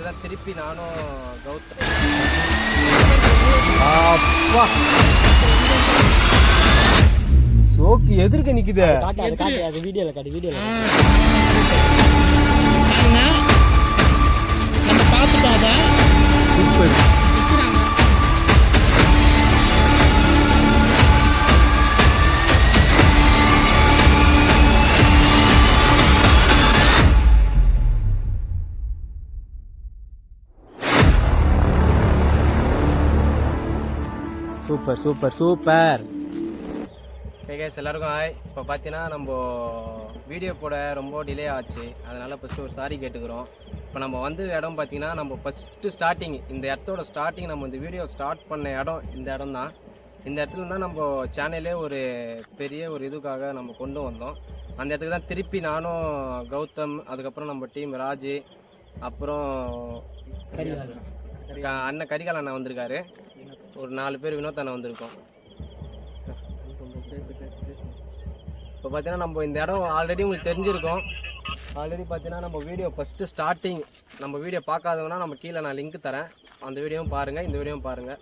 தான் திருப்பி நானும் கௌதம் சோக்கு எதிர்க்க நிக்குது. அது வீடியோல காட்டு வீடியோல நம்ம பார்த்துட்டோம். அதை சூப்பர் சூப்பர் சூப்பர். கைஸ் எல்லாருக்கும் ஹாய். இப்போ பார்த்தீங்கன்னா நம்ம வீடியோ போட ரொம்ப டிலே ஆச்சு, அதனால் ஃபஸ்ட்டு ஒரு சாரி கேட்டுக்கிறோம். இப்போ நம்ம வந்து இடம் பார்த்தீங்கன்னா நம்ம ஃபஸ்ட்டு ஸ்டார்டிங் இந்த இடத்தோட ஸ்டார்டிங் நம்ம இந்த வீடியோ ஸ்டார்ட் பண்ண இடம் இந்த இடம் தான். இந்த இடத்துல தான் நம்ம சேனலே ஒரு பெரிய ஒரு இதுக்காக நம்ம கொண்டு வந்தோம். அந்த இடத்துக்கு தான் திருப்பி நானும் கௌதம், அதுக்கப்புறம் நம்ம டீம் ராஜு, அப்புறம் அண்ணன் கரிகால் அண்ணன் வந்திருக்காரு, ஒரு 4 பேர் வினோத் அண்ணன் வந்திருக்கோம். இப்போ பார்த்தீங்கன்னா நம்ம இந்த இடம் ஆல்ரெடி உங்களுக்கு தெரிஞ்சிருக்கோம். ஆல்ரெடி பார்த்தீங்கன்னா நம்ம வீடியோ ஃபஸ்ட்டு ஸ்டார்டிங் நம்ம வீடியோ பார்க்காதவங்கன்னா நம்ம கீழே நான் லிங்க் தரேன், அந்த வீடியோவும் பாருங்கள், இந்த வீடியோவும் பாருங்கள்.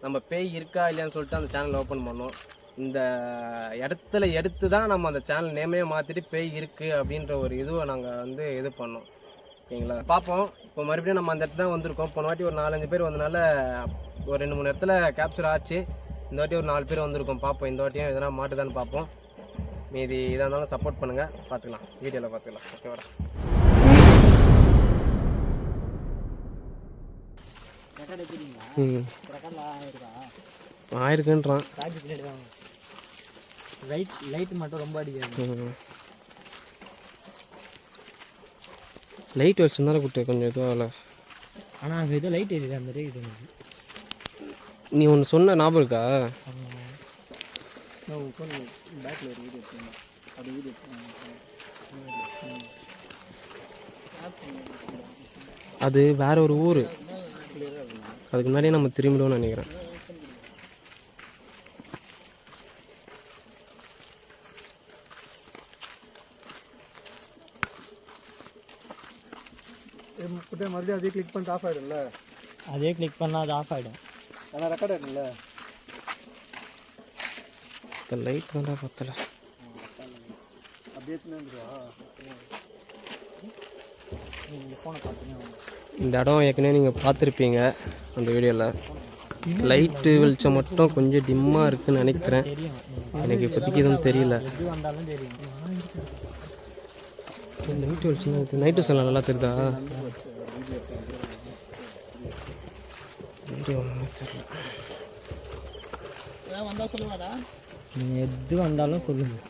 நம்ம பேய் இருக்கா இல்லையான்னு சொல்லிட்டு அந்த சேனல் ஓப்பன் பண்ணோம். இந்த இடத்துல எடுத்து தான் நம்ம அந்த சேனல் நேமே மாற்றிட்டு பேய் இருக்குது அப்படின்ற ஒரு இதுவை நாங்கள் வந்து இது பண்ணோம். ஓகேங்களா, பார்ப்போம். இப்போ மறுபடியும் நம்ம அந்த இடத்துல தான் வந்திருக்கோம். போன வாட்டி ஒரு 4-5 பேர் வந்தனால ஒரு 2-3 இடத்துல கேப்சர் ஆச்சு. இந்த வாட்டி ஒரு 4 பேர் வந்திருக்கோம். பார்ப்போம் இந்த வாட்டியும் எதனா மாட்டுதான்னு பார்ப்போம். மீதி இதாக இருந்தாலும் சப்போர்ட் பண்ணுங்கள், பார்த்துக்கலாம், வீடியோவில் பார்த்துக்கலாம். ஓகே வரேன். ஆயிருக்குன்றான். லைட் மட்டும் ரொம்ப அடிக்காது. லைட் வச்சுருந்தாலும் கூட்டு கொஞ்சம் இதுவாகல. ஆனால் அங்கே இது லைட் எரியுது அந்த மாதிரி இது. நீ ஒன்று சொன்ன ஞாபகம் இருக்கா? பேக்கில் ஒரு வீடியோ அது வீடியோ அது வேற ஒரு ஊர், அதுக்கு முன்னாடியே நம்ம திரும்பிடுவோம்னு நினைக்கிறேன். மறுபடியும் அதே கிளிக் பண்ணிட்டு ஆஃப் ஆகிடும்ல. அதே கிளிக் பண்ணால் அது ஆஃப் ஆகிடும். ஆனால் ரெக்கார்ட் ஆகிடும்ல. இந்த லைட் தானே பத்தலை. அப்படியே ஃபோனை பார்த்தீங்கன்னா இந்த இடம் ஏற்கனவே நீங்கள் பார்த்துருப்பீங்க அந்த வீடியோவில். லைட்டு வெளிச்சம் மட்டும் கொஞ்சம் டிம்மாக இருக்குதுன்னு நினைக்கிறேன். எனக்கு இப்போதைக்கு எதுவும் தெரியல. லைட்டு வெளிச்சம் தான் இருக்குது. நைட்டு சொல்ல நல்லா தெரியுதா? வீடியோ தெரியல. வந்தால் சொல்லுவாரா? நீங்கள் எது வந்தாலும் சொல்லுங்கள்.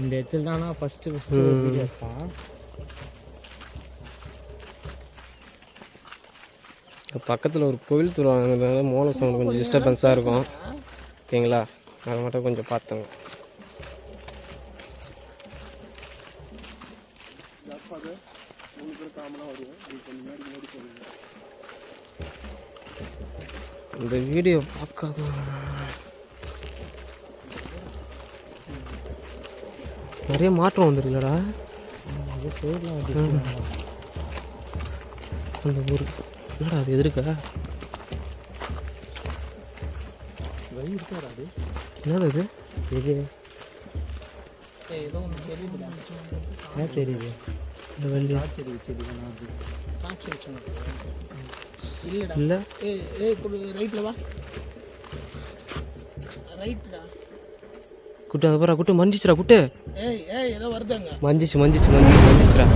இந்த இடத்துல தானா ஃபஸ்ட்டு வீடியோ எடுத்தான். பக்கத்தில் ஒரு கோவில் தருவாங்க, மோள சவுண்ட் கொஞ்சம் டிஸ்டர்பன்ஸாக இருக்கும். ஓகேங்களா, அதை மட்டும் கொஞ்சம் பார்த்துங்க. இந்த வீடியோ பார்க்காத நிறைய மாற்றம் வந்துருக்குல்லடா அந்த ஊர். என்னடா அது எதிர்க்க என்னது அது? இது ஏதோ ஒன்று தெரியுதுடா. என்ன தெரியுது? இந்த வெள்ளி இல்லைடா. இல்லை ரைட்டில் வா, ரைட்டுடா. குட்டு அதை பாரு, குட்டு மஞ்சிச்சுடா. குட்டு ஏதோ வருதாங்க. மஞ்சிச்சுடா.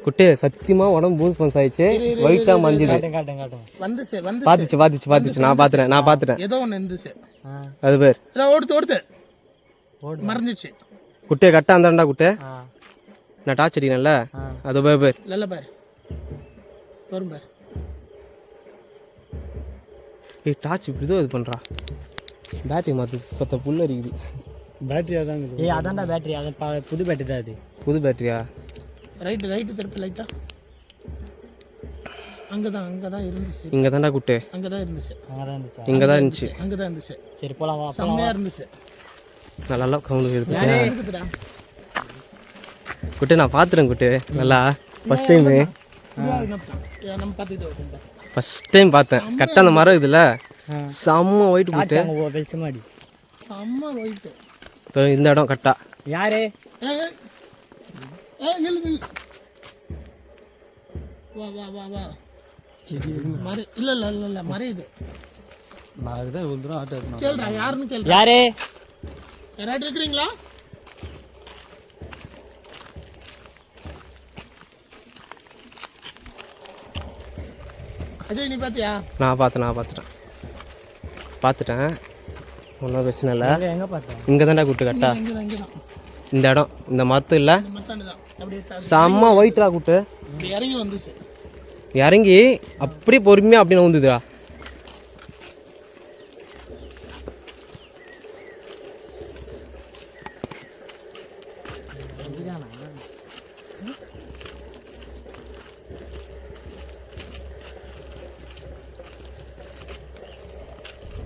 குட்டு சத்தியமா உடம்பு பூஸ் பன்ஸ் ஆயிடுச்சு, ஒயிட்டா மஞ்சுது. பாத்துச்சு நான் பாத்துறேன். ஏதோ ஒன்று இருந்துச்சு. அது பேர் ஓடுது மறந்துச்சு. குட்டே கட்டா அந்தாண்டா குட்டே. நான் டார்ச் அடிக்கிறேன்ல, அது பேர் இல்ல பாரு வரும் பாரு. டார்ச் இப்படி தான் இது பண்றா. பேட்டரி மாத்து பத்த புல் அரிக்குது. பேட்டரியா தான் இருக்குது. அதான்டா பேட்டரி. அது புது பேட்டரி தான். அது புது பேட்டரியா? ரைட்டு திருப்பி லைட்டா. அங்கதான் இருந்துச்சு. இங்க தான்டா குட்டே. அங்கதான் இருந்துச்சு. இங்க தான் இருந்துச்சு. அங்கதான் இருந்துச்சு. சரி போலாம் வா. செம்மையா இருந்துச்சு. நல்லா கவுண்ட் இருக்கு குட்டு. நான் பார்த்துறேன் குட்டு நல்லா. ஃபஸ்ட் டைமு ஃபஸ்ட் டைம் பார்த்தேன். கரெக்டாக அந்த மரம் இதுல செம்ம ஒயிட் குட்டு. வெளிச்சமாடி செம்ம ஒயிட்டு. இந்த இடம் கரெக்டா யாரு இருக்கிறீங்களா? அஜய் நீ பாத்தியா? நான் பார்த்துட்டேன். ஒன்றும் பிரச்சனை இல்லை. எங்க பார்த்தேன்? இங்கே தான்டா குட்டு கரெக்டா. இங்கதான் இந்த இடம் இந்த மரத்து இல்லை மத்தாண்டுதான். அப்படியே செம்ம ஒயிட்டா குட்டு. இப்படி இறங்கி வந்துச்சு. இறங்கி அப்படியே பொறுமையாக அப்படின்னு வந்துதுடா.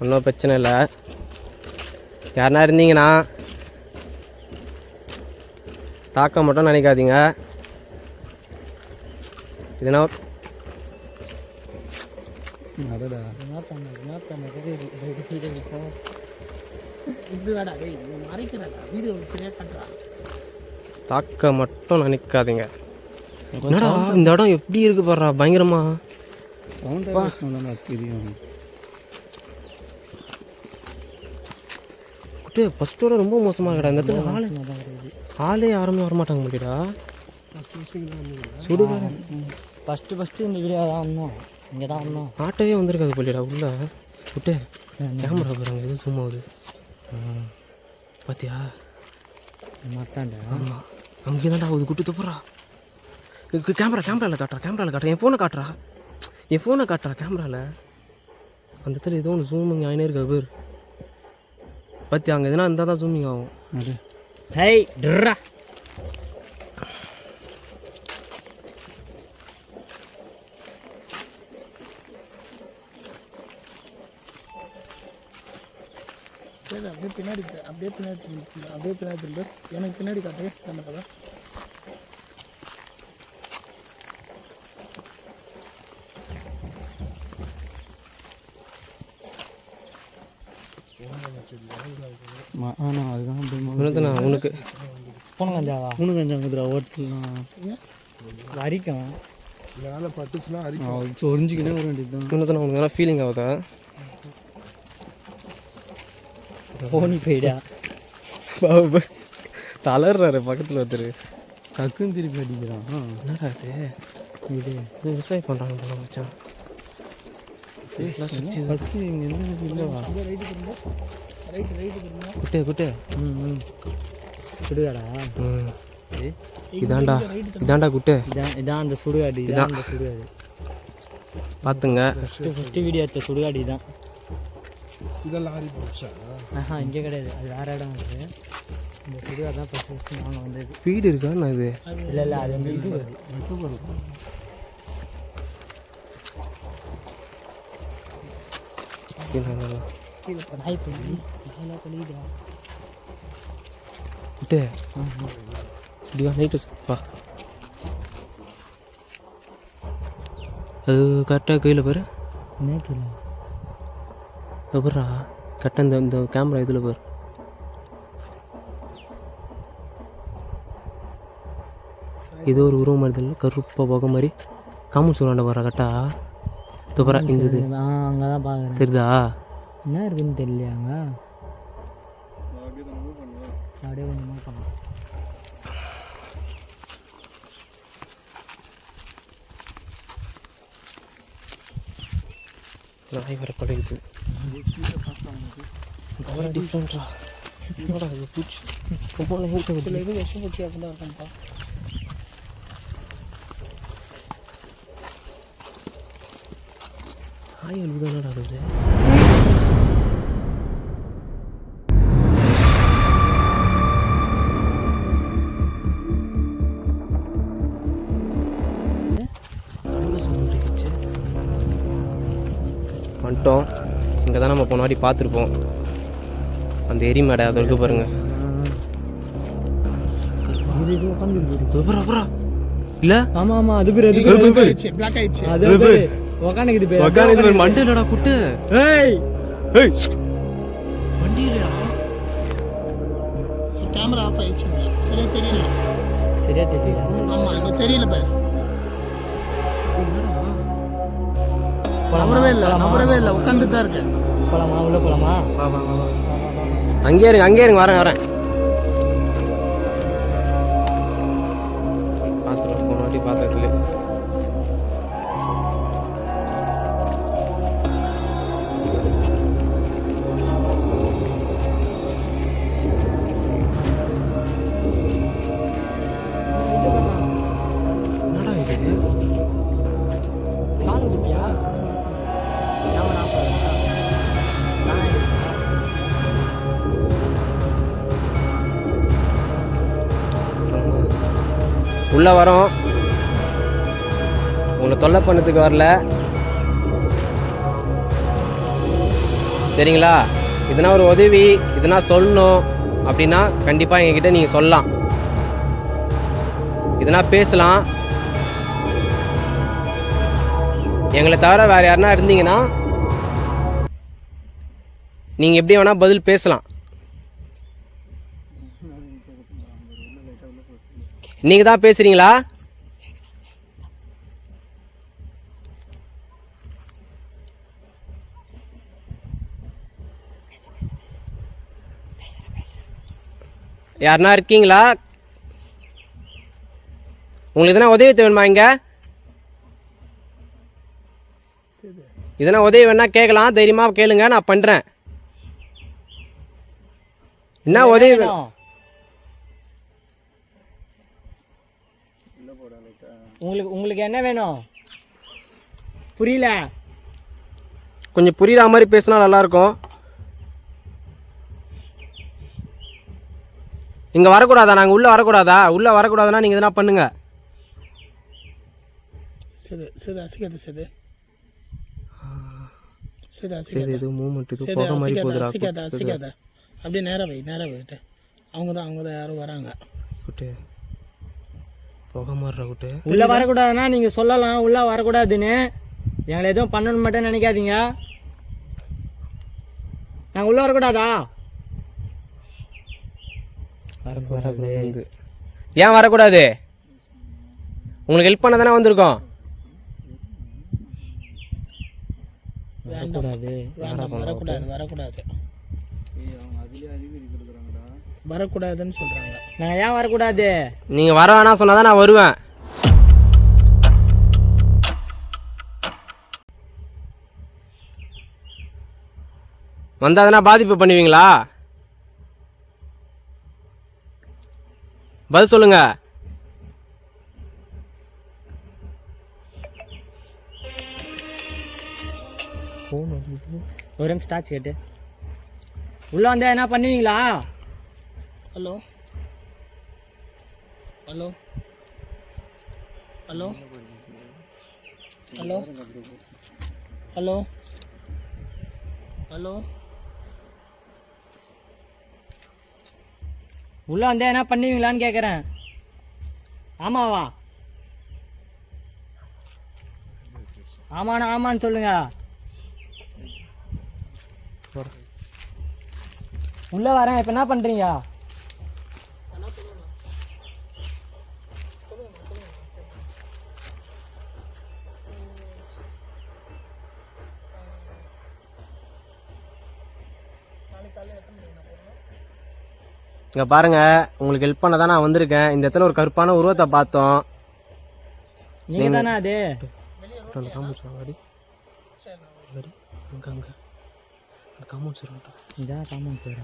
ஒன்றும் பிரச்சனை இல்லை. யாருனா இருந்தீங்கன்னா தாக்க மட்டும் நினைக்காதீங்க. இதுனா தாக்க மட்டும் நினைக்காதீங்க. என்னடா இந்த இடம் எப்படி இருக்கு பாடுறா பயங்கரமா. குட்டு ஃபஸ்ட்டோட ரொம்ப மோசமாக இருக்கடா. இந்த இடத்துல ஆளே யாருமே வரமாட்டாங்க முடியடா. சுடுகாடு ஃபஸ்ட்டு இந்த வீடியோ தான் வந்தோம். இங்கே தான் வந்தோம். ஆட்டோவே வந்திருக்காது போலிடா உள்ள. குட்டு கேமரா போகிறாங்க எதுவும் சும்மா ஆகுது பார்த்தியா? மத்தாண்ட ஆமாம் நமக்கு என்னடா ஆகுது. குட்டு துப்புறா. கேமராவில் காட்டுறா. என் ஃபோனை காட்டுறா கேமராவில். அந்த இடத்துல ஏதோ ஒன்று ஜூமிங் ஆகினே இருக்கா பேர் பார்த்தியா? அங்கே எதுனா இருந்தால் தான் ஜூமிங் ஆகும். ஹை ட்ரா அப்படியே பின்னாடி எனக்கு பின்னாடி காட்டு. என்ன உனக்கு பூனகஞ்சாவா? பூனகஞ்சாங்குதுரா ஓட்டலாம் அரிக்கும். சொரிஞ்சிக்கினே வர வேண்டியதுதான். உனக்கு உனக்கு ஃபீலிங் ஆகுதா? போனி போயிடா தளர்றாரு பக்கத்தில் ஒருத்தர். டக்குன்னு திருப்பி அடிக்கிறான். என்னடா இது விவசாயம் பண்ணுறாங்க போல மச்சான். பச்சு இங்கே என்ன இல்லைவா? குட்டே சுடுகாடா? இதாண்டா குட்டே. இதான் அந்த சுடுகாடு. இதான் அந்த சுடுகாடு பார்த்துங்க. ஃபஸ்ட்டு வீடியோ எடுத்த சுடுகாடு இதான். இதெல்லாம் ஆறி போச்சா? இங்கே கிடையாது, அது வேறு இடம் இருக்குது. இந்த சுடுகாடு தான் ஃபஸ்ட்டு நாங்கள் வந்தது. வீடு இருக்காண்ணா இது? இல்லை அது வந்து இது வருது. அது கரெக்டாக கையில் பாரு. என்ன எப்படா கரெக்டாக இந்த கேமரா இதில் பாரு. ஏதோ ஒரு உருவம் மாதிரி இல்லை, கருப்பாக போக மாதிரி காமன் சொல்லுவாண்ட போகிறா கரெக்டா. துப்புறா இந்த இது அங்கே தான் பார்க்குறேன். தெரியுதா? என்ன இருக்குன்னு தெரியலையாங்க. அப்படியே கொஞ்சமாக பண்ணலாம். நாய் வர பழகுது. டிஃப்ரெண்ட்ரா. என்னடா இது பூச்சி ரொம்ப சில இது விஷம் பூச்சி அப்படின்னா இருக்கும்ப்பா. நாய் எழுதுதானடா அது. வந்துட்டோம். இங்கே தான் நம்ம போன வாட்டி பார்த்துருப்போம் அந்த எரி மேடை. அது இருக்கு பாருங்கள். இது உட்காந்துக்குது அப்புறம் அப்புறம் இல்ல ஆமா ஆமா அது பேர் பிளாக் ஆயிடுச்சு. அது பேர் உட்காந்துக்குது பேர் உட்காந்து மண்டு இல்லடா குட்டு. ஏய் ஏய் வண்டி இல்லடா. கேமரா ஆஃப் ஆயிடுச்சுங்க. சரியா தெரியல. ஆமா இங்க தெரியல பாரு. நம்பரவே இல்ல உட்காந்துட்டு தான் இருக்கேன். போலாமா உள்ள போலாமா? வா வா வா. அங்கே இருங்க வரேன். பார்த்துட்டு போன வாட்டி பார்த்ததுல என்னடா இது? கால குட்டியா? உள்ள வரோம். உங்களை தொல்லை பண்ணதுக்கு வரல சரிங்களா? இதனா ஒரு உதவி இதனா சொல்லணும் அப்படின்னா கண்டிப்பாக எங்ககிட்ட நீங்கள் சொல்லலாம். இதனா பேசலாம். எங்களை தவிர வேறு யாருன்னா இருந்தீங்கன்னா நீங்கள் எப்படி வேணால் பதில் பேசலாம். நீங்கள் தான் பேசுகிறீங்களா? யாருன்னா இருக்கீங்களா? உங்களுக்கு எதனா உதவி வேணுமா? இங்கே எதனா உதவி வேணா கேட்கலாம். தைரியமாக கேளுங்க, நான் பண்ணுறேன். என்ன உதவி வேணும்? உங்களுக்கு என்ன வேணும்? புரியல. கொஞ்சம் புரியுற மாதிரி பேசினா நல்லாயிருக்கும். இங்கே வரக்கூடாதா? நாங்கள் உள்ளே வரக்கூடாதா? உள்ளே வரக்கூடாதுன்னா நீங்கள் எதனா பண்ணுங்க. இது மூமெண்ட் இது போக மாதிரி போகுதுடா. அப்படியே நேராக வைட்டு அவங்க தான் யாரும் வராங்க. குட்டு போக மாறுற குட்டு. உள்ளே வரக்கூடாதுன்னா நீங்கள் சொல்லலாம். உள்ளே வரக்கூடாதுன்னு எங்களை எதுவும் பண்ணணும் மட்டும் நினைக்காதீங்க. நாங்கள் உள்ளே வரக்கூடாதா? வரக்கூடாது. ஏன் வரக்கூடாது? உங்களுக்கு ஹெல்ப் பண்ண தானே வந்திருக்கோம். வரக்கூடாதுன்னு சொல்றாங்க. நான் ஏன் வரக்கூடாது? நீங்க வர வேணாம் சொன்னாதான் நான் வருவேன். வந்தாதானா பாதிப்பு பண்ணுவீங்களா? பதில் சொல்லுங்க. ஒரு நிமிஷம் ஸ்டார்ட் கேட்டு உள்ள வந்தா என்ன பண்ணுவீங்களா? Hello hello hello hello hello hello உள்ள வந்தா என்ன பண்ணுவீங்களான்னு கேட்குறேன். ஆமாவா? ஆமான்னு சொல்லுங்க. உள்ள வரேன். இப்போ என்ன பண்றீங்க? இங்க பாருங்க, உங்களுக்கு ஹெல்ப் பண்ண தான் நான் வந்திருக்கேன். இந்த இடத்துல ஒரு கருப்பான உருவத்தை பார்த்தோம். நீங்க தானே அது? இதான் காமௌண்ட் பேர்.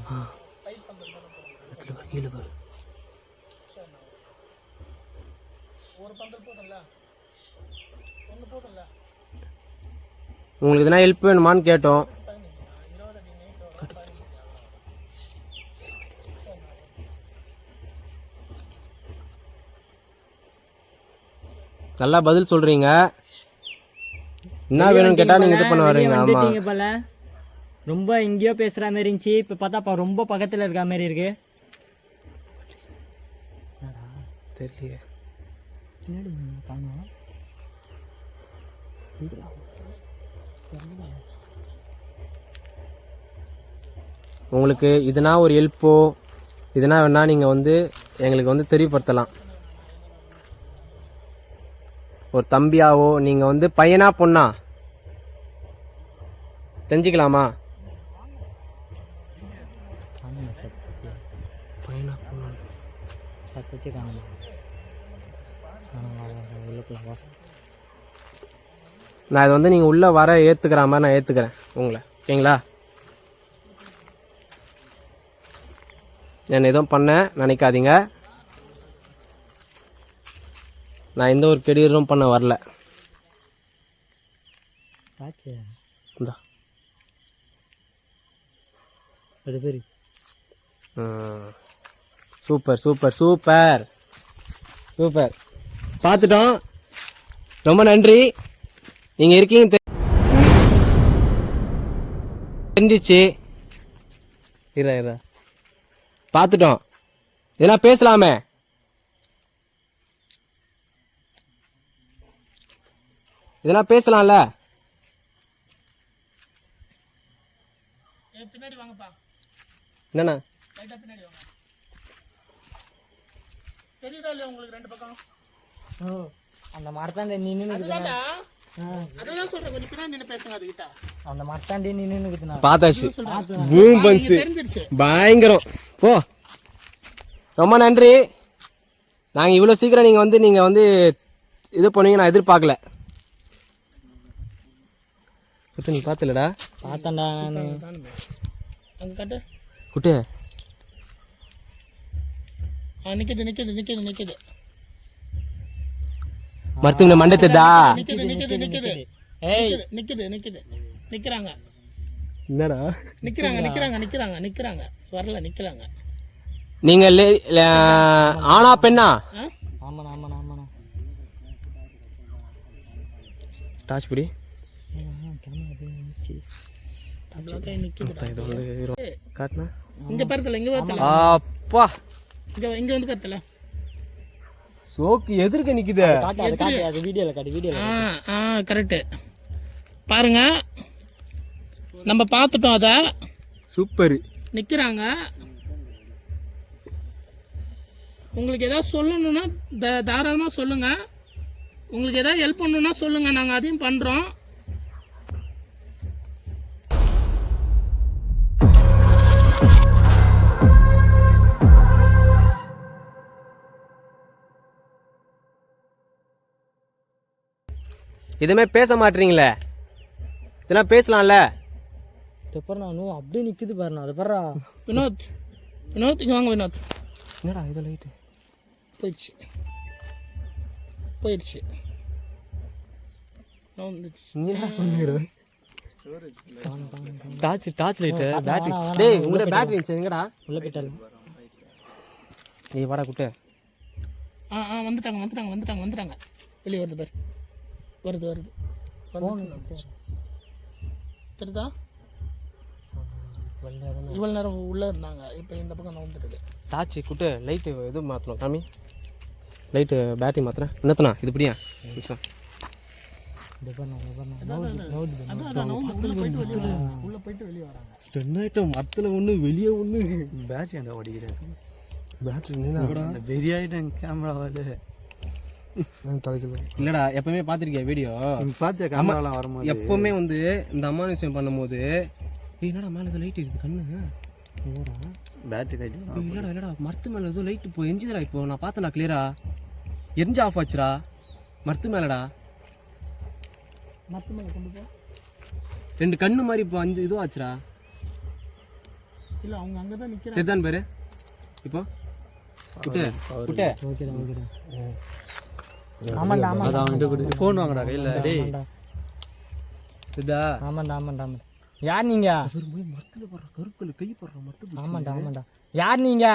உங்களுக்கு எதனா ஹெல்ப் வேணுமான்னு கேட்டோம். நல்லா பதில் சொல்றீங்க. என்ன வேணும்னு கேட்டா நீங்க இது பண்ண வரீங்க. ஆமா, ரொம்ப எங்கேயோ பேசுற மாதிரி இருந்துச்சு. இப்போ பார்த்தா ரொம்ப பக்கத்தில் இருக்க மாதிரி இருக்கு. தெரியலையே. பின்னாடி காணுமா? உங்களுக்கு இதுனா ஒரு ஹெல்ப்போ இதுனா வேணா நீங்கள் வந்து எங்களுக்கு வந்து தெரியப்படுத்தலாம். ஒரு தம்பியாவோ நீங்கள் வந்து பையனா பொண்ணா தெரிஞ்சுக்கலாமா? காணுமா சத்தத்தை? பையனா பொண்ணா சத்தத்தை காணுமா? உள்ளக்குள்ள வா. நான் இது வந்து நீங்கள் உள்ளே வர ஏற்றுக்கிற மாதிரி நான் ஏற்றுக்கிறேன் உங்களை. ஓகேங்களா? நான் எதுவும் பண்ண நினைக்காதீங்க. நான் எந்த ஒரு கெடியரும் பண்ண வரல. ஆச்சு இந்தா அது பேர். Super super super super. பார்த்துட்டோம். ரொம்ப நன்றி. நீங்கள் இருக்கீங்க தெரிஞ்சிச்சு. இரு பார்த்துட்டோம். இதெல்லாம் பேசலாமே. இதெல்லாம் பேசலாம்ல. பின்னாடி வாங்கப்பா. என்னண்ணா? ரைட்டா பின்னாடி வாங்க. தெரியுதா இல்லையா உங்களுக்கு ரெண்டு பக்கம்? அந்த மரத்தாண்டி நின்று அதுதான் சொல்றேன். கொஞ்சம் பின்னாடி நின்று பேசுங்க அதுகிட்ட. அந்த மரத்தாண்டி நின்று பார்த்தாச்சு. பூம் பன்ஸ் தெரிஞ்சிருச்சு. பயங்கரம். போ. ரொம்ப நன்றி. நாங்கள் இவ்வளோ சீக்கிரம் நீங்கள் வந்து இது பண்ணுவீங்க நான் எதிர்பார்க்கல. நீ பார்த்துலடா? பார்த்தேன்டா. அங்கே காட்டு. குட்டு நிற்கிது நிற்கிது நிற்கிது நிற்கிது மருத்துவ மண்டத்தா நிற்கிது நிற்கிது நிற்கிது நிற்கிது நிற்கிது நிற்கிறாங்க. என்னடா நிற்கிறாங்க நிற்கிறாங்க நிற்கிறாங்க நிற்கிறாங்க வரல நிற்கிறாங்க. நீங்கள் ஆனா பெண்ணா? ஆமாண்ணா ஆமாண்ணா ஆமாண்ணா. டாச் பிடி. காட்டுனா இங்க பரத்தல இங்க பரத்தல. அப்பா இங்க வந்து பரத்தல. சோக்கு எதிர்க்க நிக்குது. காட்டு அது காட்டு அது வீடியோல காட்டு வீடியோல. கரெக்ட். பாருங்க நம்ம பார்த்துட்டோம். அத சூப்பர். நிக்கிறாங்க. உங்களுக்கு ஏதாவது சொல்லணும்னா தாராளமாக சொல்லுங்க. உங்களுக்கு ஏதாவது ஹெல்ப் பண்ணணும்னா சொல்லுங்க. நாங்கள் அதையும் பண்றோம். எதுவுமே பேச மாட்டீங்களே. இதெல்லாம் பேசலாம்ல. நான் அப்படியே நிக்குது பாருண்ணா. அதை பாருடா. வினோத் வினோத் இங்கே வாங்க. வினோத் என்னடா இது லைட்டு போயிடுச்சு போயிடுச்சு. Torch light battery. டேய் உங்க பேட்டரி இருந்துச்சு எங்கடா? உள்ள போயிட்டாரு. நீ வாடா குட்டே. வந்துட்டாங்க வந்துட்டாங்க வந்துட்டாங்க வந்துட்டாங்க. வெளியே வருது பாரு. வருது வருது. தெரியுதா? இவ்வளோ நேரம் உள்ளே இருந்தாங்க. இப்போ இந்த பக்கம் வந்துடுது. டார்ச் குட்டு லைட்டு இது மாற்றணும் சாமி. Light battery மாத்திரேன். என்னத்தனா இது இப்படியா? உள்ளே போயிட்டு வெளியே வராங்க. ஸ்டன் ஐட்டம் மரத்தில் ஒன்று வெளியே ஒன்று. பேட்டரி அந்த ஓடிக்கிறாரு. பேட்டரி பெரிய ஐட்டம் கேமராவில் இல்லடா. எப்பவுமே பார்த்துருக்கியா வீடியோ? பார்த்தியா கேமராலாம் வரும்போது? எப்பவுமே வந்து இந்த அமானுஷம் பண்ணும்போது என்னடா மேலே ஏதோ லைட் இருக்குது கண்ணு. பேட்டரி லைட் இல்லடா இல்லடா மரத்து மேலே ஏதோ லைட் இப்போ எரிஞ்சுதுடா. இப்போ நான் பார்த்தேன்டா கிளியரா. எரிஞ்சு ஆஃப் ஆச்சுடா மரத்து மேலடா. மரத்து மேலே கொண்டு போ. ரெண்டு கண்ணு மாதிரி இப்போ அஞ்சு இதுவும் ஆச்சுடா. இல்லை அவங்க அங்கே தான் நிற்கிறாங்க. சரிதான் பேரு. இப்போ குட்டே குட்டே ஓகேடா ஓகேடா. ஆமாண்டா ஆமாண்டா. ஃபோன் வாங்கடா கையில். டேய் இதா. ஆமாண்டா ஆமாண்டா ஆமாண்டா. யார் நீங்க? மரத்தில் போடுற கருக்கல் கை போடுற மரத்து. ஆமாண்டா ஆமாண்டா. யார் நீங்க?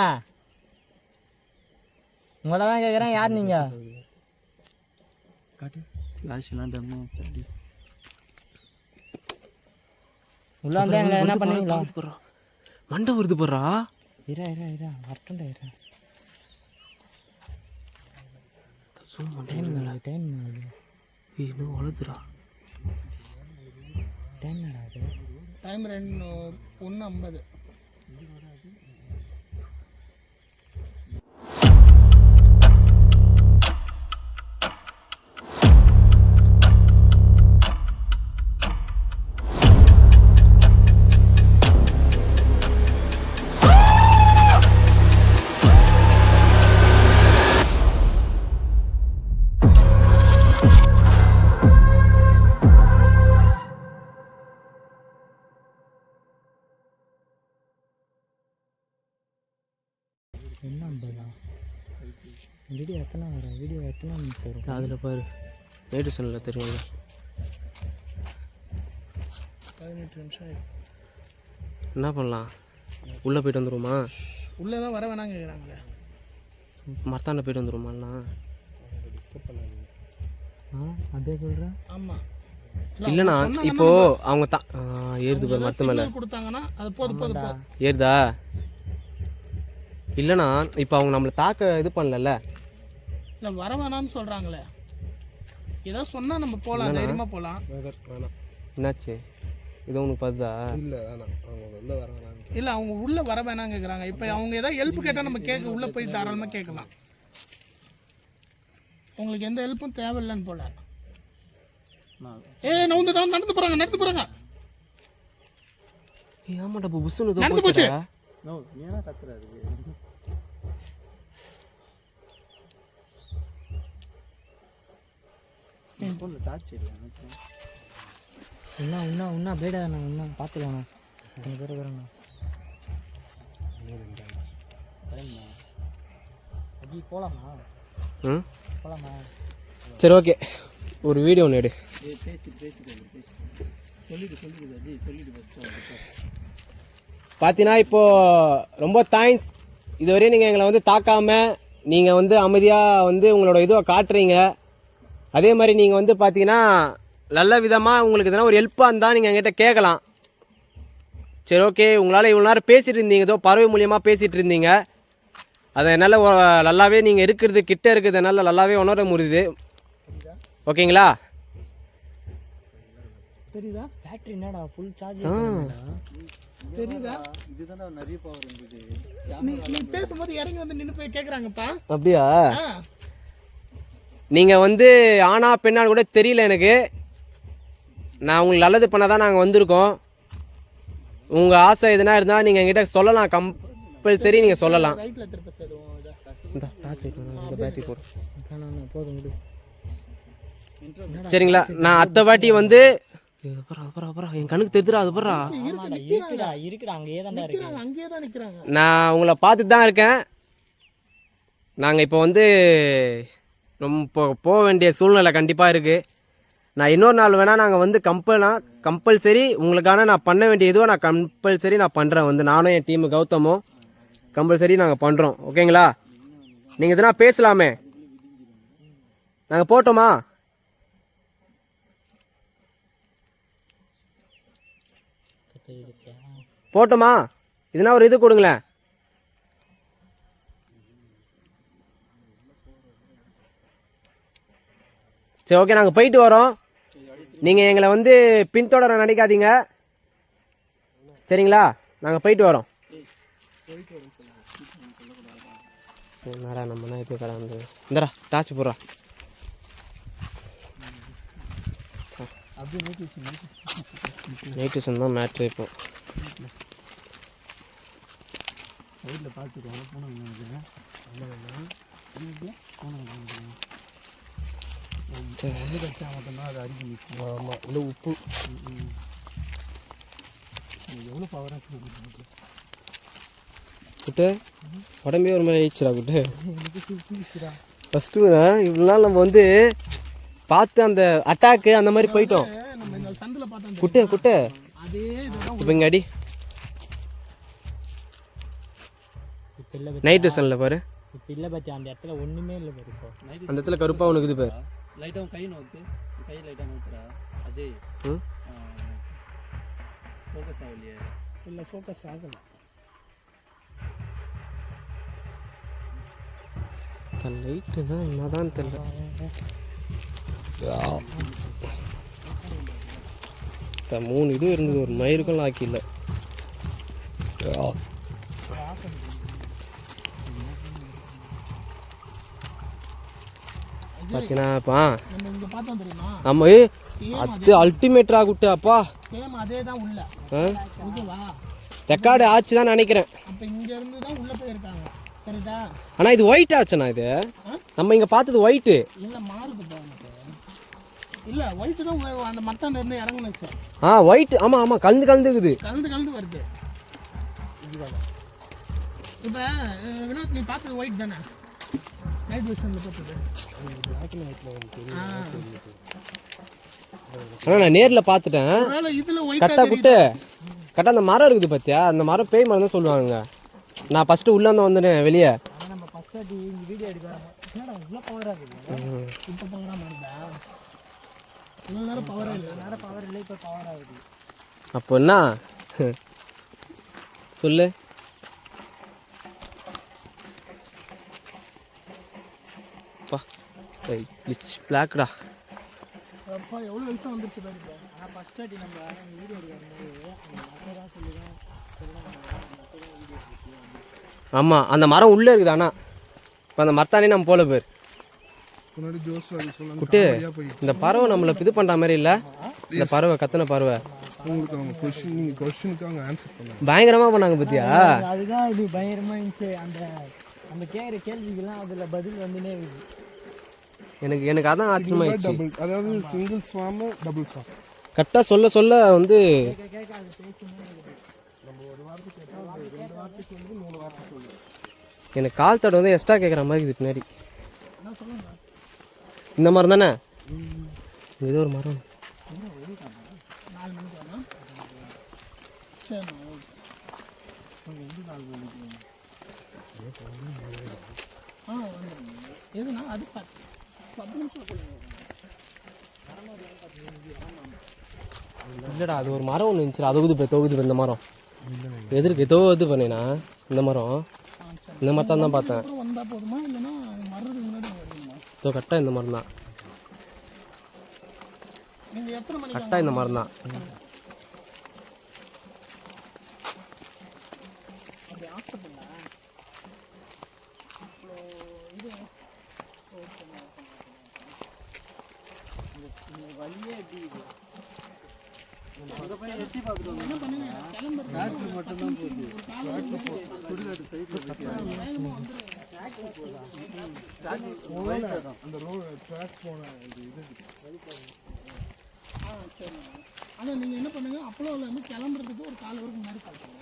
உங்களை தான் கேட்குறேன். யார் நீங்க? காட்டு ஃப்ளாஷ்லாம் டம்மு. உள்ள வந்து என்ன பண்ணுவீங்களா? மண்டை வருது போடுறா. இரா இரா இரா வரட்டண்டா இரா. சும்மா டைம் இன்னும் வளர்த்துடா. டைம் ஆகுது. டைம் 1:50. என்ன 50 வீடியோ எத்தனை வரும்? வீடியோ எத்தனை நிமிஷம் வரும்? அதில் பாரு நைட்டு சேனலில் தெரியும்ல. 18 நிமிஷம் ஆயிடுச்சு. என்ன பண்ணலாம்? உள்ளே போய்ட்டு வந்துருமா? உள்ளே தான் வர வேணாங்க கேட்குறாங்க. மரத்தாண்ட போய்ட்டு வந்துருமாண்ணா? அப்படியே சொல்கிறேன். ஆமாம் இல்லைண்ணா இப்போ அவங்க ஏறுது பாரு மரத்து மேலே கொடுத்தாங்கன்னா அது போதும். ஏறுதா? இல்லைண்ணா இப்போ அவங்க நம்மளை தாக்க இது பண்ணல. இல்லை வர வேணாம்னு சொல்கிறாங்களே. ஏதாவது சொன்னால் நம்ம போகலாம், தைரியமாக போகலாம். என்னாச்சு? இது உனக்கு பார்த்துதா? இல்லை அவங்க உள்ளே வர வேணாம் கேட்குறாங்க. இப்போ அவங்க ஏதாவது ஹெல்ப் கேட்டால் நம்ம உள்ளே போய் தாராளமாக கேட்கலாம். உங்களுக்கு எந்த ஹெல்ப்பும் தேவையில்லைன்னு போல. நடந்து போகிறாங்க. ஆமாட்டா இப்போ புஷ்ஷுன்னு நடந்து போச்சு. இன்னும் போய்டாண்ணா. இன்னும் பார்த்துக்கலாண்ணா. கொஞ்சம் பேர் இருக்கிறேண்ணா. போகலாமா? போகலாமா? சரி ஓகே, ஒரு வீடியோ ஒன்று எடு. பார்த்தீங்கன்னா இப்போது ரொம்ப தேங்க்ஸ். இதுவரையும் நீங்கள் எங்களை வந்து தாக்காமல் நீங்கள் வந்து அமைதியாக வந்து உங்களோட இதுவை காட்டுறீங்க. அதே மாதிரி நீங்கள் வந்து பார்த்தீங்கன்னா நல்ல விதமாக உங்களுக்கு எதனா ஒரு ஹெல்ப்பாக இருந்தால் நீங்கள் என்கிட்ட கேட்கலாம். சரி ஓகே, உங்களால் இவ்வளோ நேரம் பேசிகிட்டு இருந்தீங்க, ஏதோ பறவை மூலியமாக பேசிகிட்டு இருந்தீங்க. அதை என்னால் நல்லாவே நீங்கள் இருக்கிறது கிட்ட இருக்குது என்னால் நல்லாவே உணர முடியுது. ஓகேங்களா? தெரியுதா? பேட்டரி என்னடா ஃபுல் சார்ஜ் தெரியுதா? இதுதான் நிறைய பவர் இருந்தது. நீ பேசும்போது இறங்கி வந்து நின்று போய் கேட்குறாங்கப்பா. அப்படியா? நீங்கள் வந்து ஆனா பெண்ணான்னு கூட தெரியல எனக்கு. நான் உங்களுக்கு நல்லது பண்ண தான் நாங்கள் வந்திருக்கோம். உங்கள் ஆசை எதுனா இருந்தால் நீங்கள் என்கிட்ட சொல்லலாம், கம்பல்சரி நீங்கள் சொல்லலாம். பேட்டரி போதும். சரிங்களா? நான் அத்தை வாட்டி வந்து என் கண்ணுக்கு தெரிஞ்சிடா. அது படுறா நான் உங்களை பார்த்துட்டு தான் இருக்கேன். நாங்கள் இப்போ வந்து ரொம்ப போக வேண்டிய சூழ்நிலை கண்டிப்பாக இருக்குது. நான் இன்னொரு நாள் வேணால் நாங்கள் வந்து கம்பல்சரி உங்களுக்கான நான் பண்ண வேண்டிய இதுவோ நான் கம்பல்சரி நான் பண்ணுறேன். வந்து நானும் என் டீமு கௌதமும் கம்பல்சரி நாங்கள் பண்ணுறோம். ஓகேங்களா? நீங்கள் எதுனா பேசலாமே. நாங்கள் போட்டோமா? போட்டோமா? இதுனா ஒரு இது கொடுங்களேன். சரி ஓகே, நாங்கள் போயிட்டு வரோம். நீங்கள் எங்களை வந்து பின்தொடர நினைக்காதீங்க. சரிங்களா? நாங்கள் போயிட்டு வரோம். என்னடா நம்ம இது கடந்து இந்தடா டாச்சு போடுறா. நைட் விஷன் தான் மேட்ரு. இப்போ ஆமாம், இல்லை உப்பு எவ்வளோ பவராக குட்டு உடம்பே ஒரு மாதிரி ஆயிடுச்சுடா குட்டு. ஃபஸ்ட்டு இவ்வளோ நாள் நம்ம வந்து பார்த்து அந்த அட்டாக்கு அந்த மாதிரி போயிட்டோம். குட்டு குட்டு இப்போ இங்கே அடி. நைட் விஷனில் பாரு. இல்லை பத்தி அந்த இடத்துல ஒன்றுமே இல்லை பாரு. இப்போ அந்த இடத்துல கருப்பாக ஒன்று இருக்குது பாரு. லைட்டாக கை நோக்கு, கை லைட்டாக நோக்குறா அஜய். ஃபோக்கஸ் ஆகலையே. இல்லை ஃபோக்கஸ் ஆகலை. லைட்டு தான் என்னதான் தெரியல. இப்போ 3 இது இருந்தது, ஒரு மயிருக்கும் லாக்கில்லை. பார்த்தீங்கன்னாப்பா நம்ம இங்க பார்த்தோம் தெரியுமா? நம்ம அது அல்டிமேட் ஆகுட்டு அப்பா. சேம் அதே தான் உள்ள. ஓகேவா? ரெக்கார்டு ஆச்சு தான் நினைக்கிறேன். அப்ப இங்க இருந்து தான் உள்ள போயிருக்காங்க. கரெக்ட்டா? ஆனா இது ஒயிட் ஆச்சுண்ணா. இது நம்ம இங்க பார்த்தது ஒயிட்டு இல்ல, மாறுது பாருங்க. இல்ல, ஒயிட் தான் அந்த மத்தான இருந்து இறங்குனது சார். ஒயிட். ஆமா ஆமா, கலந்துக்குது. கலந்து வருது. இப்ப வினோத், நீ பார்த்தது ஒயிட் தானே? நைட் விஷன்ல பார்த்தது. ஆனா நான் நேர்ல பார்த்துட்டேன். ஒருவேளை இதுல ஒயிட் கட்டா குட்டு கட்டா அந்த மரம் இருக்குது பாத்தியா, அந்த மரம் பேய் மரம் தான் சொல்லுவாங்க. நான் ஃபர்ஸ்ட் உள்ள இருந்து வந்தேனே வெளியே. நம்ம ஃபர்ஸ்ட் அடி இந்த வீடியோ எடுக்கறாங்க. என்னடா இவ்ளோ பவர் ஆகுது? இப்ப பவரா மாறுதா? இவ்வளவு நேரம் பவர் இல்லை, இப்ப பவர் ஆகுது. அப்போ என்ன சொல்லு. பிளாக்டா. அப்பா எவ்வளவு வெளிச்சம் வந்துருச்சு பாருங்க. ஆனா ஃபர்ஸ்ட் அடி நம்ம வீடியோ எடுக்கும்போது அந்த மரம் சொல்லுங்க. ஆமா, அந்த மரம் உள்ள இருக்குது. ஆனா இப்போ அந்த மரத்தானே நம்ம போல பேர் குட்டு. இந்த பறவை நம்மளை இது பண்ற மாதிரி இல்ல. இந்த பறவை கத்துன பறவை பயங்கரமா பண்ணாங்க பத்தியா? அதுதான் இது பயங்கரமா இருந்துச்சு. அந்த கேட்குற கேள்விக்கெல்லாம் அதுல பதில் வந்துனே இருக்குது. எனக்கு அதான் ஆச்சரியமாயிடுச்சு. அதாவது சிங்கிள் ஸ்வாம் டபுள் ஸ்வாம் கரெக்டா சொல்ல சொல்ல வந்து எனக்கு கால் தடவை வந்து எக்ஸ்ட்ரா கேட்குற மாதிரி இருக்குது பின்னாடி. இந்த மரம் தானே? ஏதோ ஒரு மரம். இல்லடா, அது ஒரு மரம் ஒன்று இருந்துச்சு. அது தொகுது இந்த மரம் எதிர்க்கு ஏதோ இது பண்ணேனா இந்த மரம். இந்த மரத்தான் தான் பார்த்தேன். கரெக்டாக இந்த மரம் தான். கரெக்டாக இந்த மரம் தான். ஆனால் நீங்கள் என்ன பண்ணுங்க, அப்போலோவில் வந்து கிளம்புறதுக்கு ஒரு 4 ஹவருக்கு முன்னாடி கால் பண்ணுங்க.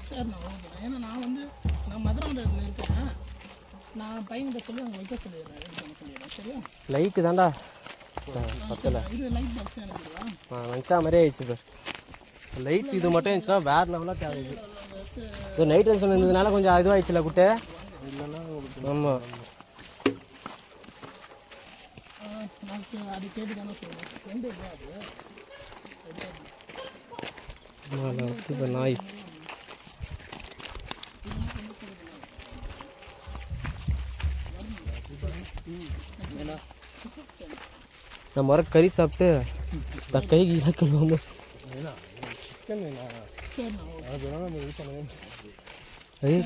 சரி, நான் ஓகே. ஏன்னா நான் மதுராந்தகத்தில் இருக்கேன். நான் பையன்கிட்ட சொல்லி அங்கே வைக்க சொல்லிடுறேன். சரியா? லைட்டு தான்டா பத்தல. இது லைட் பாக்ஸ் எனக்கு நினச்சா மாதிரியே ஆயிடுச்சு. இப்போ லைட் இது மட்டும் இருந்துச்சுன்னா வேற லெவலாக தேவையில்லை. இது நைட் டென்ஷன் இருந்ததுனால கொஞ்சம் இதுவாகிடுச்சுல குட்டை. ஆமாம், அது கேட்டு தானே சொல்லுவேன். இப்போ நாய் நம்ம வர கறி சாப்பிட்டு கை கீழே கழுவாம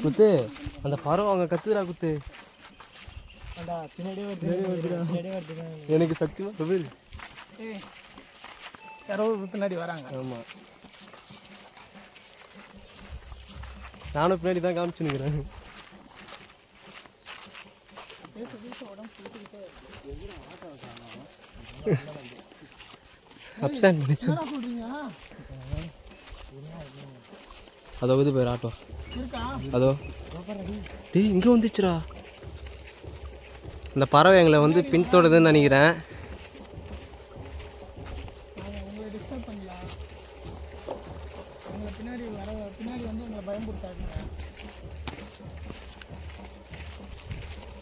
குத்து. அந்த பறவை அவங்க கத்துறா குத்து. எனக்கு சத்தியமா யாரோ பின்னாடி வராங்க. ஆமாம், நானும் பின்னாடி தான் காமிச்சுன்னுக்கிறேன். அப்சண்ட் பண்ணிச்சு. அதோ இது பேர் ஆட்டோ. அதோ டேய் இங்கே வந்துச்சுடா. இந்த பறவை எங்களை வந்து பின்தொடருதுன்னு நினைக்கிறேன்.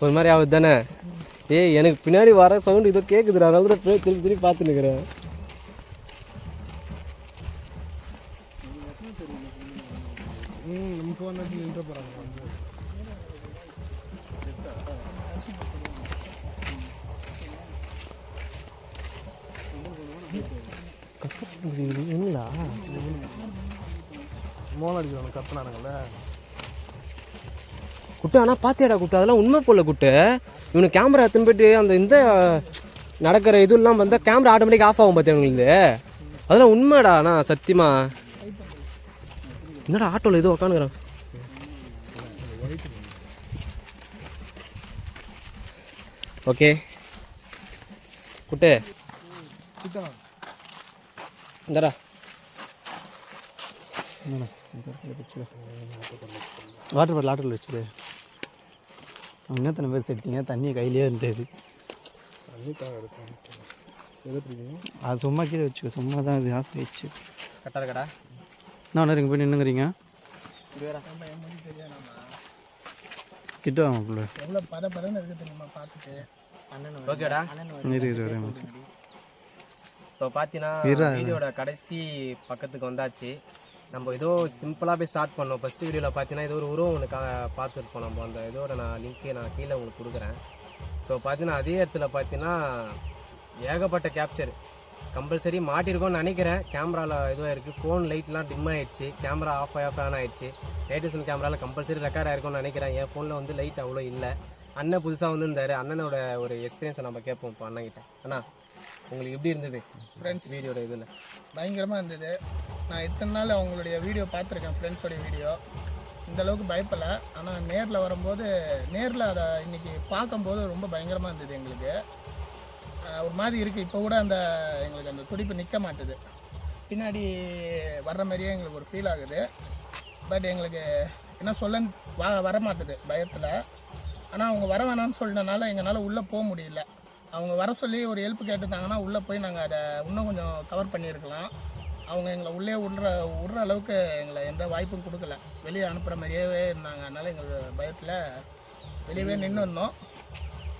ஒரு மாதிரி ஆகுது தானே? ஏய், எனக்கு பின்னாடி வர சவுண்டு இதோ கேட்குதுடா. அதனால தான் திருப்பி திருப்பி பார்த்துன்னுக்கிறேன். நம்ம இப்போ வந்து நின்று போகிறாங்க வந்து இல்லா மோளம் அடிக்கிறவங்க கத்துனானுங்கல்ல. குட்டு ஆனால் பாத்தியாடா குட்டு, அதெல்லாம் உண்மை போல குட்டு. இவனுக்கு கேமரா எடுத்துன்னு போயிட்டு அந்த இந்த நடக்கிற இதுலாம் வந்தால் கேமரா ஆட்டோமேட்டிக் ஆஃப் ஆகும் பார்த்தியா உங்களுக்கு. அதெல்லாம் உண்மைடா. ஆனால் சத்தியமா என்னடா ஆட்டோவில் இது உக்காந்துக்கிறான். ஓகே குட்டு இந்தடா வாட்டர் பாட்டில் ஆட்டோவில் வச்சுரு. என்ன தண்ணி பேர் செட்டிங்க, தண்ணியை கையிலே இருந்தது. தண்ணி தான் எடுத்தேன். எதை பிடிக்கீங்க? அது சும்மா கீழே வச்சுக்கோ, சும்மா தான் அது ஆஃப் ஆயிடுச்சு. கரெக்டாக இருக்கடா. என்ன ஒன்று போய் நின்றுங்கிறீங்க கிட்ட வாங்க. எவ்வளோ பதப்பதன்னு இருக்குது தெரியுமா பார்த்துட்டு. ஓகேடா. இப்போ பார்த்தீங்கன்னா வீடியோட கடைசி பக்கத்துக்கு வந்தாச்சு. நம்ம ஏதோ சிம்பிளாக போய் ஸ்டார்ட் பண்ணோம். ஃபஸ்ட்டு வீடியோவில் பார்த்தீங்கன்னா ஏதோ ஒரு உருவம் ஒன்று பார்த்துருப்போம். நம்ம அந்த இதோட லிங்க்கு நான் கீழே உங்களுக்கு கொடுக்குறேன். இப்போ பார்த்தீங்கன்னா அதே இடத்துல பார்த்தீங்கன்னா ஏகப்பட்ட கேப்சர் கம்பல்சரி மாட்டிருக்கோன்னு நினைக்கிறேன். கேமராவில் இதுவாக இருக்குது. ஃபோன் லைட்லாம் டிம் ஆகிடுச்சு, கேமரா ஆஃப் ஆன் ஆகிடுச்சு. லைட்டேஷன் கேமராவில் கம்பல்சரி ரெக்கார்ட் ஆகிருக்கும்னு நினைக்கிறேன். என் ஃபோனில் வந்து லைட் அவ்வளோ இல்லை. அண்ணன் புதுசாக வந்துருந்தார். அண்ணனோட ஒரு எக்ஸ்பீரியன்ஸை நம்ம கேட்போம் இப்போ அண்ணன்கிட்ட. அண்ணா உங்களுக்கு எப்படி இருந்தது ஃப்ரெண்ட்ஸ் வீடியோட இதில்? பயங்கரமாக இருந்தது. நான் இத்தனை நாள் அவங்களுடைய வீடியோ பார்த்துருக்கேன், ஃப்ரெண்ட்ஸோடைய வீடியோ. இந்தளவுக்கு பயப்படலை. ஆனால் நேரில் வரும்போது, நேரில் அதை இன்றைக்கி பார்க்கும்போது ரொம்ப பயங்கரமாக இருந்தது. எங்களுக்கு ஒரு மாதிரி இருக்குது. இப்போ கூட எங்களுக்கு அந்த துடிப்பு நிற்க மாட்டுது. பின்னாடி வர்ற மாதிரியே எங்களுக்கு ஒரு ஃபீல் ஆகுது. பட் எங்களுக்கு என்ன சொல்ல வர மாட்டுது பயத்தில். ஆனால் அவங்க வர வேணாம்னு சொல்லிட்டனால எங்களால் உள்ளே போக முடியல. அவங்க வர சொல்லி ஒரு ஹெல்ப் கேட்டுட்டாங்கன்னா உள்ளே போய் நாங்கள் அதை இன்னும் கொஞ்சம் கவர் பண்ணியிருக்கலாம். அவங்க எங்களை உள்ளே விடுற அளவுக்கு எங்களை எந்த வாய்ப்பும் கொடுக்கல. வெளியே அனுப்புகிற மாதிரியே இருந்தாங்க. அதனால் எங்களுக்கு பயத்தில் வெளியவே நின்று இருந்தோம்.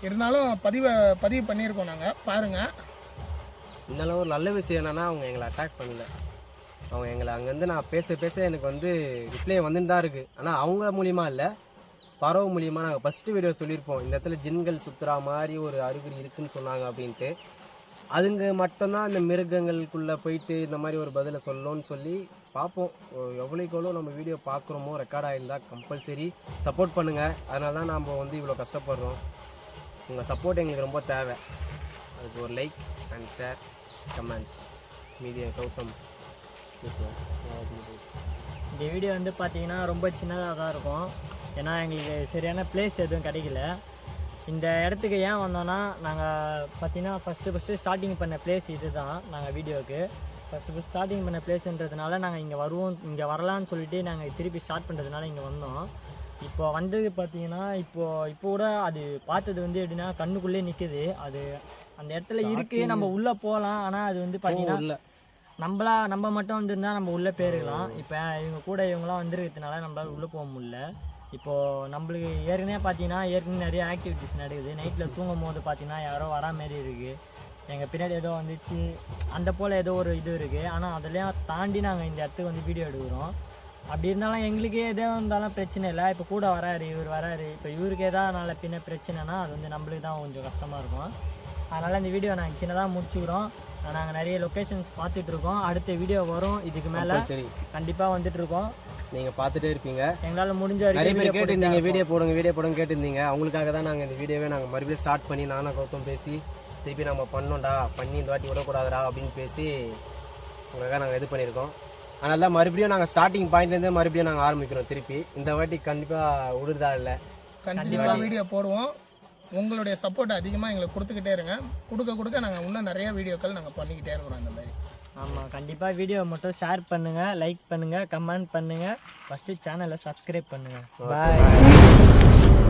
இருந்தாலும் பதிவு பண்ணியிருக்கோம். நாங்கள் பாருங்கள். இருந்தாலும் ஒரு நல்ல விஷயம் என்னென்னா அவங்க எங்களை அட்டாக் பண்ணல. அவங்க எங்களை அங்கேருந்து நான் பேச எனக்கு வந்து ரிப்ளை வந்துன்னு தான் இருக்குது. ஆனால் அவங்க மூலிமா இல்லை, பறவை மூலியமாக நாங்கள் ஃபஸ்ட்டு வீடியோ சொல்லியிருப்போம். இந்த இடத்துல ஜின்கள் சுற்றுறா மாதிரி ஒரு அறிகுறி இருக்குதுன்னு சொன்னாங்க அப்படின்ட்டு. அதுங்க மட்டும்தான் இந்த மிருகங்களுக்குள்ளே போயிட்டு இந்த மாதிரி ஒரு பதிலை சொல்லணும்னு சொல்லி பார்ப்போம். எவ்வளோக்கு எவ்வளோ நம்ம வீடியோ பார்க்குறோமோ ரெக்கார்ட் ஆகிருந்தால் கம்பல்சரி சப்போர்ட் பண்ணுங்கள். அதனால தான் நம்ம வந்து இவ்வளோ கஷ்டப்படுறோம். உங்கள் சப்போர்ட் எங்களுக்கு ரொம்ப தேவை. அதுக்கு ஒரு லைக் அண்ட் ஷேர் கமெண்ட் மீதியை கௌதம் பேசுவோம். இந்த வீடியோ வந்து பார்த்தீங்கன்னா ரொம்ப சின்னதாக தான் இருக்கும். ஏன்னா எங்களுக்கு சரியான பிளேஸ் எதுவும் கிடைக்கல. இந்த இடத்துக்கு ஏன் வந்தோன்னா, நாங்கள் பார்த்தீங்கன்னா ஃபஸ்ட்டு ஸ்டார்டிங் பண்ண பிளேஸ் இது தான். நாங்கள் வீடியோவுக்கு ஃபஸ்ட்டு ஸ்டார்டிங் பண்ண பிளேஸ்ன்றதுனால நாங்கள் இங்கே வருவோம், இங்கே வரலான்னு சொல்லிட்டு நாங்கள் திருப்பி ஸ்டார்ட் பண்ணுறதுனால இங்கே வந்தோம். இப்போ வந்தது பார்த்தீங்கன்னா இப்போ கூட அது பார்த்தது வந்து எப்படின்னா கண்ணுக்குள்ளே நிற்குது. அது அந்த இடத்துல இருக்குது, நம்ம உள்ளே போகலாம். ஆனால் அது வந்து பார்த்தீங்கன்னா நம்ம மட்டும் வந்துருந்தால் நம்ம உள்ளே போயிருக்கலாம். இப்போ இவங்க கூட இவங்களாம் வந்துருக்கிறதுனால நம்மளால் உள்ளே போக முடியல. இப்போது நம்மளுக்கு ஏற்கனவே நிறைய ஆக்டிவிட்டிஸ் நடக்குது. நைட்டில் தூங்கும் போது பார்த்தீங்கன்னா யாரோ வரா மாரி இருக்குது. எங்கள் பின்னாடி ஏதோ வந்துச்சு, அந்த போல் ஏதோ ஒரு இது இருக்குது. ஆனால் அதெல்லாம் தாண்டி நாங்கள் இந்த இடத்துக்கு வந்து வீடியோ எடுக்கிறோம். அப்படி இருந்தாலும் எங்களுக்கு எதோ இருந்தாலும் பிரச்சனை இல்லை. இப்போ கூட இவர் வராரு. இப்போ இவருக்கு எதாவது நாளை பின்ன பிரச்சனைனா அது வந்து நம்மளுக்கு தான் கொஞ்சம் கஷ்டமாக இருக்கும். அதனால் இந்த வீடியோ நாங்கள் சின்னதாக முடிச்சுக்கிறோம். நாங்கள் நிறைய லொக்கேஷன்ஸ் பார்த்துட்ருக்கோம். அடுத்த வீடியோ வரும். இதுக்கு மேலே சரி கண்டிப்பாக வந்துட்டுருக்கோம். நீங்கள் பார்த்துட்டே இருப்பீங்க. எங்களால் முடிஞ்ச நிறைய பேர் கேட்டிருந்தீங்க வீடியோ போடுங்க கேட்டிருந்தீங்க. அவங்களுக்காக தான் நாங்கள் இந்த வீடியோவே நாங்கள் மறுபடியும் ஸ்டார்ட் பண்ணி நானும் கௌதம் பேசி திருப்பி நம்ம பண்ணோம்டா, பண்ணி இந்த வாட்டி விடக்கூடாதுடா அப்படின்னு பேசி உங்களுக்காக நாங்கள் இது பண்ணியிருக்கோம். அதனால தான் மறுபடியும் நாங்கள் ஸ்டார்டிங் பாயிண்ட்லேருந்தே மறுபடியும் நாங்கள் ஆரம்பிக்கிறோம் திருப்பி. இந்த வாட்டி கண்டிப்பாக விடுறதா இல்லை, கண்டிப்பாக வீடியோ போடுவோம். உங்களுடைய சப்போர்ட் அதிகமாக எங்களுக்கு கொடுத்துக்கிட்டே இருங்க. கொடுக்க நாங்கள் இன்னும் நிறைய வீடியோக்கள் நாங்கள் பண்ணிக்கிட்டே இருக்கிறோம் இந்த மாதிரி. ஆமாம், கண்டிப்பாக வீடியோ மட்டும் ஷேர் பண்ணுங்கள், லைக் பண்ணுங்கள், கமெண்ட் பண்ணுங்கள். ஃபஸ்ட்டு சேனலை சப்ஸ்கிரைப் பண்ணுங்கள். பாய்.